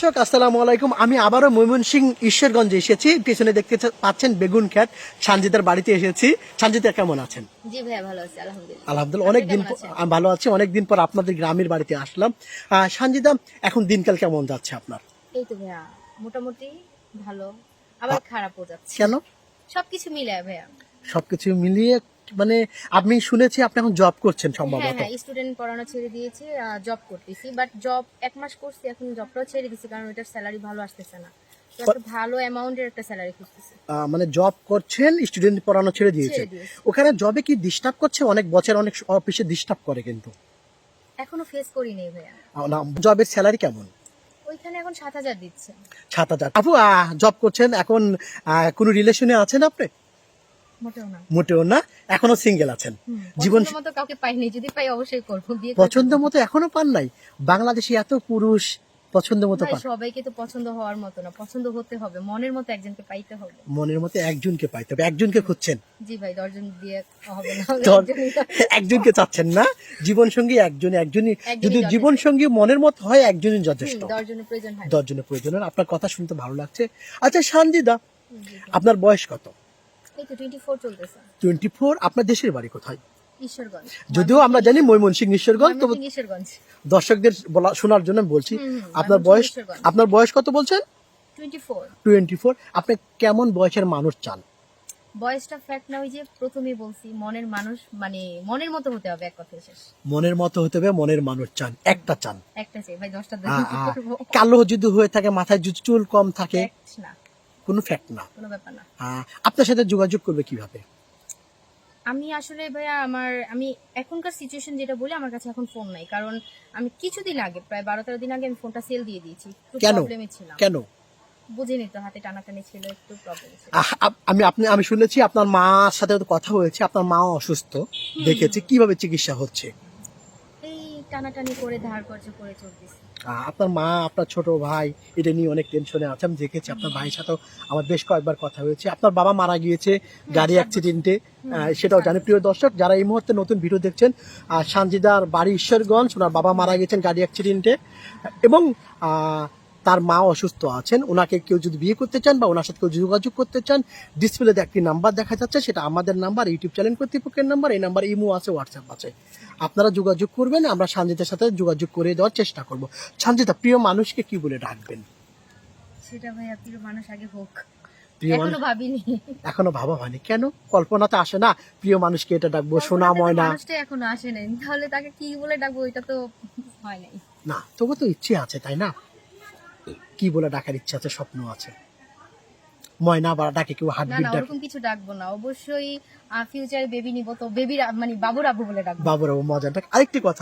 দর্শক আসসালামু আলাইকুম। আমি আবারও ময়মনসিংহ ঈশ্বরগঞ্জে এসেছি। পেছনে দেখতে পাচ্ছেন বেগুন ক্ষেত। সানজিদার বাড়িতে এসেছি। সানজিদা কেমন আছেন? জি ভাইয়া ভালো আছি আলহামদুলিল্লাহ। আলহামদুলিল্লাহ, অনেকদিন আমি ভালো আছি। অনেকদিন পর আপনাদের গ্রামের বাড়িতে আসলাম। সানজিদা, এখন দিনকাল কেমন যাচ্ছে আপনার? এই তো ভাইয়া মোটামুটি ভালো, আবার খারাপও যাচ্ছে। কেন? সবকিছু মিলায় ভাইয়া। সবকিছু মিলিয়ে মানে আমি শুনেছি আপনি এখন জব করছেন হ্যাঁ সম্ভবত। হ্যাঁ, স্টুডেন্ট পড়ানো ছেড়ে দিয়েছি, জব করতেছি। বাট জব 1 মাস করছি, এখন জবটাও ছেড়ে দিয়েছি কারণ এটার স্যালারি ভালো আসতেছে না। তো একটা ভালো অ্যামাউন্টের একটা স্যালারি খুঁজতেছি। মানে জব করছেন, স্টুডেন্ট পড়ানো ছেড়ে দিয়েছেন। ছেড়ে দিয়েছি। ওখানে জবে কি ডিস্টার্ব করছে? অনেক বছর অনেক অফিসে ডিস্টার্ব করে কিন্তু। এখনো ফেস করি নেই ভাইয়া। জবের স্যালারি কেমন? ওইখানে এখন 7,000 দিচ্ছে। 7,000। আপু জব করছেন এখন, কোন রিলেশনে আছেন আপনি? মোটেও না। মোটেও না, এখনো সিঙ্গেল আছেন। জীবন পছন্দ মতো কাউকে পাইনি, যদি পাই অবশ্যই করবো, বিয়ে পছন্দ মতো এখনো পান নাই? বাংলাদেশে এত পুরুষ পছন্দ মতো ভাই পান। সবাইকে তো পছন্দ হওয়ার মতো না, পছন্দ হতে হবে, মনের মতো একজনকে পাইতে হবে। মনের মতো একজনকে পাইতে হবে। একজনকে খুঁজছেন? জি ভাই, 10 জন দিয়ে হবে না। একজনকে চাচ্ছেন না? জীবন সঙ্গী একজনই একজনই যদি যথেষ্ট। জীবন সঙ্গী মনের মতো হয় একজনই যথেষ্ট। 10 জনের প্রয়োজন হয় না। 10 জনের প্রয়োজন হয়। আপনার কথা শুনতে ভালো লাগছে। আচ্ছা সানজিদা, জি, জি। আপনার বয়স কত? এই তো 24 চলতেছে। 24। আপনার দেশের বাড়ি কোথায়? ঈশ্বরগঞ্জ। যদিও আমরা জানি ময়মনসিংহ ঈশ্বরগঞ্জ, তবে ময়মনসিংহ ঈশ্বরগঞ্জ। দর্শকদের শোনার জন্য বলছি। আপনার ময়মনসিংহ বয়স ঈশ্বরগঞ্জ। আপনার বয়স কত বলছেন? 24। 24। আপনি কেমন বয়সের মানুষ চান? বয়সটা ফ্যাক্ট না, ওই যে প্রথমেই বলছি, মনের মানুষ, মানে মনের মতো হতে হবে, এক কথায় শেষ। মনের মতো হতে হবে, মনের মানুষ চান, একটা চান। একটা চাই ভাই, 10টা আ, কালো যদি হয়ে থাকে, মাথায় যদি চুল কম থাকে, ফ্যাক্ট না, কোনো ফ্যাক্ট না। কোনো ব্যাপার না। আপনার সাথে যোগাযোগ করবে কিভাবে? আমি আসলে ভাইয়া আমি এখনকার সিচুয়েশন যেটা বলি, আমার কাছে এখন ফোন নাই, কারণ আমি কিছুদিন আগে, প্রায় 12-13 দিন আগে আমি ফোনটা সেল দিয়ে দিয়েছি। একটু কেন? প্রবলেমে ছিলাম। কেন? বুঝিনি তো, হাতে টানাটানি ছিল, একটু প্রবলেম ছিল। আমি শুনেছি আপনার মার সাথে কথা হয়েছে, আপনার মাও অসুস্থ, দেখেছি কিভাবে চিকিৎসা হচ্ছে। এই টানাটানি করে ধার কর্জ করে চলতেছি। আপনার মা, আপনার ছোট ভাই এটা নিয়ে অনেক টেনশনে আছে। আমি দেখেছি আপনার ভাইয়ের সাথেও আমার বেশ কয়েকবার কথা হয়েছে। আপনার বাবা মারা গিয়েছে গাড়ি অ্যাক্সিডেন্টে, সেটাও জানি। প্রিয় দর্শক, যারা এই মুহূর্তে নতুন ভিডিও দেখছেন, সানজিদার বাড়ি ঈশ্বরগঞ্জ, ওনার বাবা মারা গেছেন গাড়ি অ্যাক্সিডেন্টে, এবং তার মা অসুস্থ আছেন। ওনাকে কেউ যদি বিয়ে করতে চান বা ওনার সাথে কেউ যোগাযোগ করতে চান, ডিসপ্লেতে একটি নাম্বার দেখা যাচ্ছে, সেটা আমাদের নাম্বার, ইউটিউব চ্যানেল কর্তৃপক্ষের নাম্বার। এই নাম্বার ইমো আছে, হোয়াটসঅ্যাপ আছে, আপনারা যোগাযোগ করবেন। আমরা সানজিদার সাথে যোগাযোগ করে দেওয়ার চেষ্টা করব। সানজিদা, প্রিয় মানুষকে কি বলে ডাকবেন? সেটা ভাইয়া প্রিয় মানুষ আগে হোক, প্রিয় এখনো মানুষ ভাবিনি। এখনো ভাবা হয়নি? কেন? কল্পনাতে আসে না প্রিয় মানুষকে এটা ডাকবো, সোনা ময়না? মানুষটা এখনো আসে নাই, তাহলে তাকে কি বলে ডাকবো, এটা তো হয় নাই। না, তবু তো ইচ্ছে আছে, তাই না? কি বলে ডাকার ইচ্ছে আছে, স্বপ্ন আছে? ময়না বা ডাকে কেউ, না হার্টবিট না, ডাকে? ওরকম কিছু ডাকবো না, অবশ্যই ফিউচারে বেবি নিব তো বেবির মানে বাবুর আব্বু বলে ডাকবো। বাবুরাও মজা ডাক। আরেকটি কথা